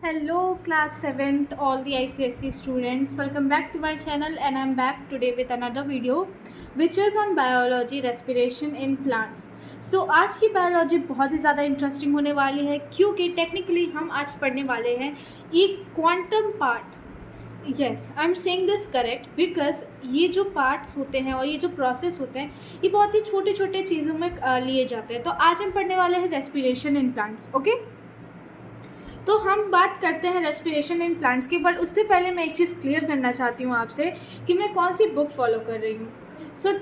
Hello, class 7th, all the ICSE students. Welcome back to my channel, and I'm back today with another video which is on biology respiration in plants. So आज की biology बहुत ही ज़्यादा interesting होने वाली है क्योंकि technically हम आज पढ़ने वाले हैं एक quantum part. Yes, I am saying this correct because ये जो पार्ट्स होते हैं और ये जो प्रोसेस होते हैं ये बहुत ही छोटे छोटे चीज़ों में लिए जाते हैं। तो आज हम पढ़ने वाले हैं रेस्पिरेशन इन प्लांट्स। ओके, तो हम बात करते हैं रेस्पिरेशन इन प्लांट्स की, बट उससे पहले मैं एक चीज़ क्लियर करना चाहती हूँ आपसे कि मैं कौन सी बुक फॉलो कर रही हूँ। सो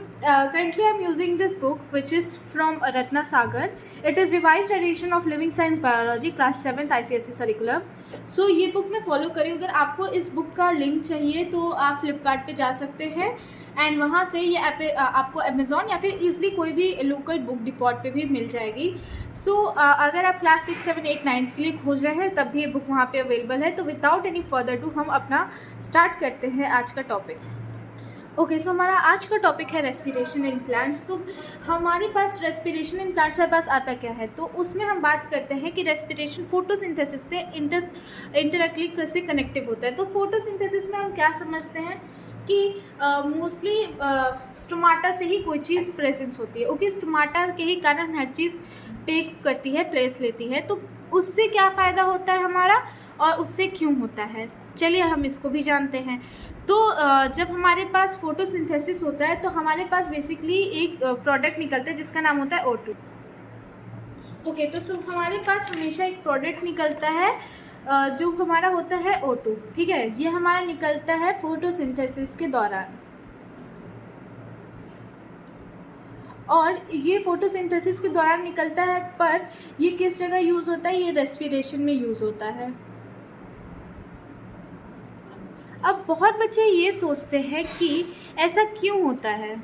currently I'm using this book which is from Ratna Sagar. It is revised edition of Living Science Biology class 7th ICSE curriculum. So ये बुक मैं फॉलो करी। अगर आपको इस बुक का लिंक चाहिए तो आप फ्लिपकार्ट पे जा सकते हैं एंड वहाँ से ये आपको अमेज़ॉन या फिर ईज़िली कोई भी लोकल बुक डिपॉट पे भी मिल जाएगी। सो अगर आप क्लास 6, 7, 8, 9 के लिए खोज रहे हैं तब भी ये बुक वहाँ पे अवेलेबल है। तो विदाउट एनी फर्दर डू हम अपना स्टार्ट करते हैं आज का टॉपिक। ओके, सो हमारा आज का टॉपिक है रेस्पिरेशन इन प्लांट्स। तो हमारे पास रेस्पिरेशन इन प्लांट्स हमारे पास आता क्या है, तो उसमें हम बात करते हैं कि रेस्पिरेशन फोटोसिंथेसिस से इंटरक्टली कैसे कनेक्टिव होता है। तो फोटोसिंथेसिस में हम क्या समझते हैं कि मोस्टली स्टोमाटा से ही कोई चीज़ प्रेजेंस होती है। ओके, स्टोमाटा के ही कारण हर चीज़ टेक करती है, प्लेस लेती है। तो उससे क्या फ़ायदा होता है हमारा और उससे क्यों होता है, चलिए हम इसको भी जानते हैं। तो जब हमारे पास फोटोसिंथेसिस होता है तो हमारे पास बेसिकली एक प्रोडक्ट निकलता है जिसका नाम होता है O2। ओके, तो हमारे पास हमेशा एक प्रोडक्ट निकलता है जो हमारा होता है O2। ठीक है, ये हमारा निकलता है फोटोसिंथेसिस के दौरान, और ये फोटोसिंथेसिस के दौरान निकलता है, पर ये किस जगह यूज़ होता है, ये रेस्पिरेशन में यूज़ होता है। अब बहुत बच्चे ये सोचते हैं कि ऐसा क्यों होता है,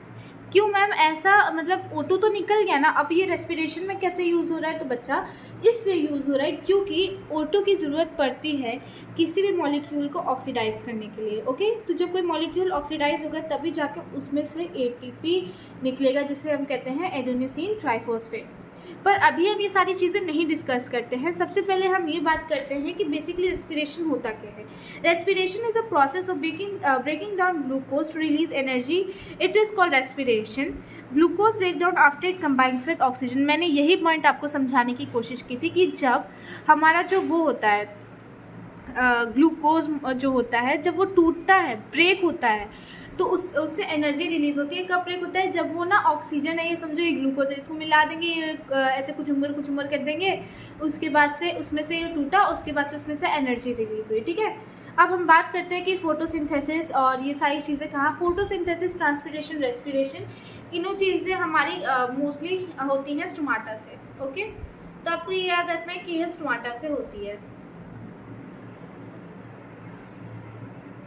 क्यों मैम ऐसा, मतलब O2 तो निकल गया ना, अब ये रेस्पिरेशन में कैसे यूज़ हो रहा है। तो बच्चा इसलिए यूज़ हो रहा है क्योंकि O2 की ज़रूरत पड़ती है किसी भी मॉलिक्यूल को ऑक्सीडाइज करने के लिए। ओके, तो जब कोई मॉलिक्यूल ऑक्सीडाइज होगा तभी जाकर उसमें से ATP निकलेगा, जिसे हम कहते हैं एडेनोसिन ट्राइफॉस्फेट। पर अभी हम ये सारी चीज़ें नहीं डिस्कस करते हैं। सबसे पहले हम ये बात करते हैं कि बेसिकली रेस्पिरेशन होता क्या है। Respiration is a process of breaking down glucose to release energy. It is called respiration. Glucose break down after it combines with oxygen. मैंने यही पॉइंट आपको समझाने की कोशिश की थी कि जब हमारा जो वो होता है ग्लूकोज जो होता है, जब वो टूटता है, ब्रेक होता है, तो उससे एनर्जी रिलीज़ होती है। कब ब्रेक होता है, जब वो ना ऑक्सीजन है, ये समझो ये ग्लूकोज है, इसको मिला देंगे, ऐसे कुछ उम्र कर देंगे, उसके बाद से उसमें से ये टूटा, उसके बाद से उसमें से एनर्जी रिलीज़ हुई। ठीक है, अब हम बात करते हैं कि फोटोसिंथेसिस और ये सारी चीज़ें कहाँ, फोटोसिंथेसिस, ट्रांसपिरेशन, रेस्पिरेशन, तीनों चीज़ें हमारी मोस्टली होती हैं स्टोमाटा से। ओके, तो आपको ये याद रखना है कि यह स्टोमाटा से होती है।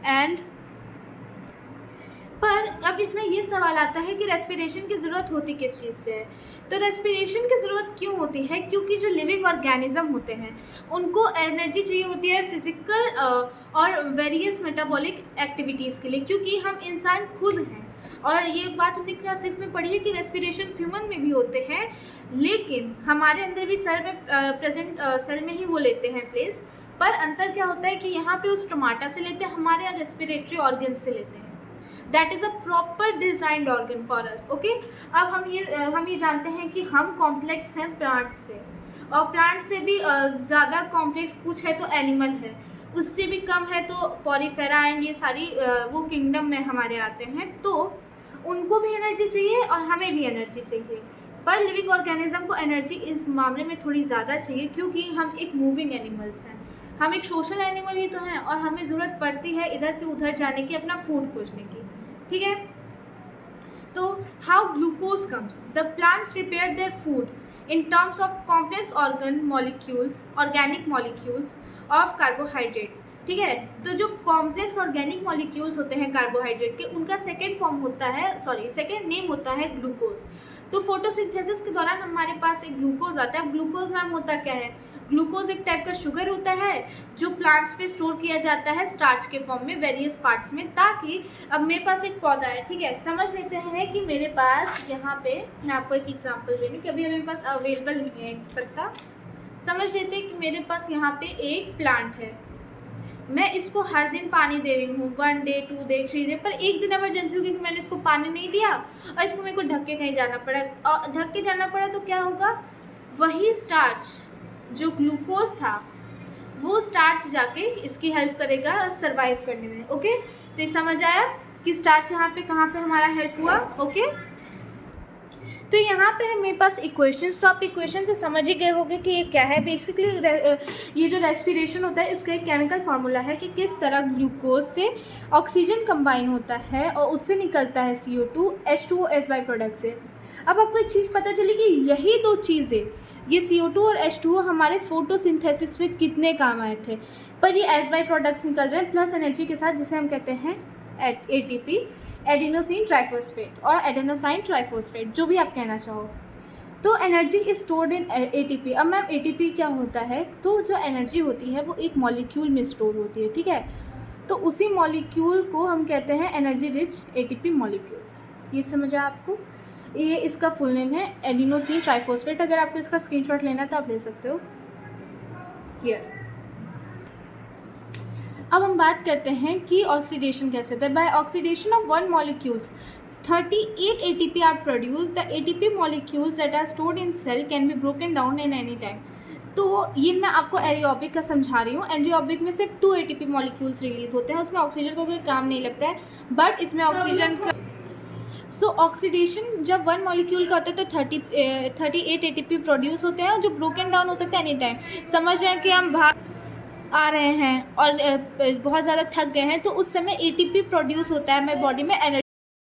एंड पर अब इसमें ये सवाल आता है कि रेस्पिरेशन की ज़रूरत होती किस चीज़ से है। तो रेस्पिरेशन की ज़रूरत क्यों होती है, क्योंकि जो लिविंग ऑर्गेनिज्म होते हैं उनको एनर्जी चाहिए होती है फिजिकल और वेरियस मेटाबॉलिक एक्टिविटीज़ के लिए, क्योंकि हम इंसान खुद हैं। और ये बात हमने क्लास 6 में पढ़ी है कि रेस्पिरेशन ह्यूमन में भी होते हैं, लेकिन हमारे अंदर भी सेल में प्रेजेंट सेल में ही वो लेते हैं प्लेस। पर अंतर क्या होता है कि यहाँ पे उस स्टोमाटा से लेते हैं, हमारे यहाँ रेस्पिरेटरी ऑर्गन से लेते हैं। That is a proper designed organ for us. Okay, अब हम ये जानते हैं कि हम कॉम्प्लेक्स हैं प्लांट से, और प्लांट से भी ज़्यादा कॉम्प्लेक्स कुछ है तो एनिमल है, उससे भी कम है तो पॉलीफेरा एंड ये सारी वो किंगडम में हमारे आते हैं। तो उनको भी एनर्जी चाहिए और हमें भी एनर्जी चाहिए, पर लिविंग ऑर्गेनिज्म को एनर्जी इस मामले में थोड़ी ज़्यादा चाहिए, क्योंकि हम एक मूविंग एनिमल्स हैं, हम एक सोशल एनिमल ही तो हैं, और हमें ज़रूरत पड़ती है इधर से उधर जाने की, अपना फूड खोजने की। ठीक है, तो how glucose comes, the plants prepare their food in terms of complex organ molecules, organic molecules of carbohydrate. ठीक है, तो जो कॉम्प्लेक्स ऑर्गेनिक मॉलिक्यूल्स होते हैं कार्बोहाइड्रेट के, उनका सेकेंड नेम होता है ग्लूकोज। तो फोटोसिंथेसिस के दौरान हमारे पास एक ग्लूकोज आता है। ग्लूकोज मैम होता क्या है, ग्लूकोज एक टाइप का शुगर होता है जो प्लांट्स पे स्टोर किया जाता है स्टार्च के फॉर्म में वेरियस पार्ट्स में, ताकि अब मेरे पास एक पौधा है। ठीक है, समझ लेते हैं कि मेरे पास यहाँ पे, मैं आपको एक एग्जांपल दे रही हूँ कि अभी मेरे पास अवेलेबल नहीं है एक पत्ता। समझ लेते हैं कि मेरे पास यहाँ पे एक प्लांट है, मैं इसको हर दिन पानी दे रही हूँ, 1 डे 2 डे 3 डे, पर एक दिन इमरजेंसी होगी कि मैंने इसको पानी नहीं दिया और इसको मेरे को ढक के कहीं जाना पड़ा, और ढक के जाना पड़ा तो क्या होगा, वही स्टार्च जो ग्लूकोज था वो स्टार्च जाके इसकी हेल्प करेगा सर्वाइव करने में। ओके, तो ये समझ आया कि स्टार्च यहाँ पे कहाँ पे हमारा हेल्प हुआ। ओके, तो यहाँ पे है मेरे पास इक्वेशंस, तो आप इक्वेशन से समझ ही गए होंगे कि ये क्या है। बेसिकली ये जो रेस्पिरेशन होता है उसका एक केमिकल फार्मूला है कि किस तरह ग्लूकोज से ऑक्सीजन कंबाइन होता है और उससे निकलता है CO2 H2O S by product से। अब आपको एक चीज़ पता चली कि यही दो चीज़ें, ये CO2 और H2O हमारे फोटोसिंथेसिस में कितने काम आए थे, पर ये एस बाई प्रोडक्ट्स निकल रहे हैं प्लस एनर्जी के साथ, जिसे हम कहते हैं ATP, एडिनोसिन ट्राइफॉस्फेट और एडेनोसाइन ट्राइफॉस्फेट, जो भी आप कहना चाहो। तो energy is stored in ATP। अब मैम ATP क्या होता है, तो जो एनर्जी होती है वो एक मॉलिक्यूल में स्टोर होती है, ठीक है। तो उसी मॉलिक्यूल को हम कहते हैं एनर्जी रिच ATP मॉलिक्यूल्स। ये समझा आपको, ये इसका फुल नेम है एडिनोसिन ट्राइफॉस्फेट। अगर आपको इसका स्क्रीनशॉट लेना है तो आप ले सकते हो। हियर अब हम बात करते हैं कि ऑक्सीडेशन कैसे होता है। By oxidation of one molecules 38 ATP are produced. The ATP molecules that are stored in cell can be broken down in any time. तो ये मैं आपको एरियोबिक का समझा रही हूँ। एरियोबिक में सिर्फ 2 ATP मॉलिक्यूल्स रिलीज होते हैं, उसमें ऑक्सीजन का कोई काम नहीं लगता है, बट इसमें ऑक्सीजन का ऑक्सीडेशन जब वन मॉलिक्यूल का होता है तो 38 ATP प्रोड्यूस होते हैं, जो ब्रोकन डाउन हो सकता है एनी टाइम। समझ रहे हैं कि हम भाग आ रहे हैं और बहुत ज़्यादा थक गए हैं, तो उस समय ATP प्रोड्यूस होता है हमारी बॉडी में, एनर्जी